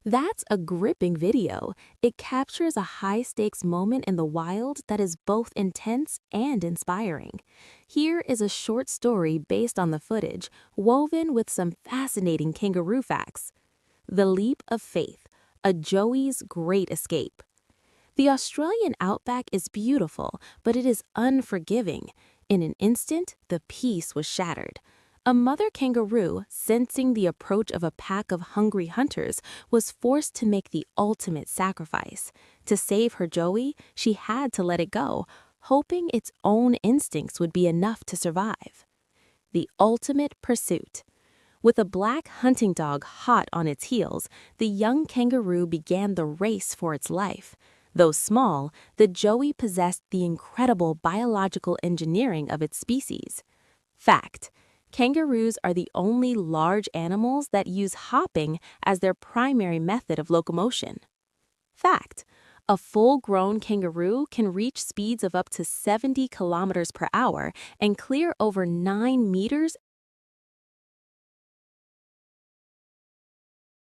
That's a gripping video. It captures a high-stakes moment in the wild that is both intense and inspiring. Here is a short story based on the footage, woven with some fascinating kangaroo facts. The Leap of Faith, a Joey's Great Escape. The Australian outback is beautiful, but it is unforgiving. In an instant, the peace was shattered. A mother kangaroo, sensing the approach of a pack of hungry hunters, was forced to make the ultimate sacrifice. To save her Joey, she had to let it go, hoping its own instincts would be enough to survive. The ultimate pursuit. With a black hunting dog hot on its heels, the young kangaroo began the race for its life. Though small, the Joey possessed the incredible biological engineering of its species. Fact: kangaroos are the only large animals that use hopping as their primary method of locomotion. Fact: a full-grown kangaroo can reach speeds of up to 70 kilometers per hour and clear over 9 meters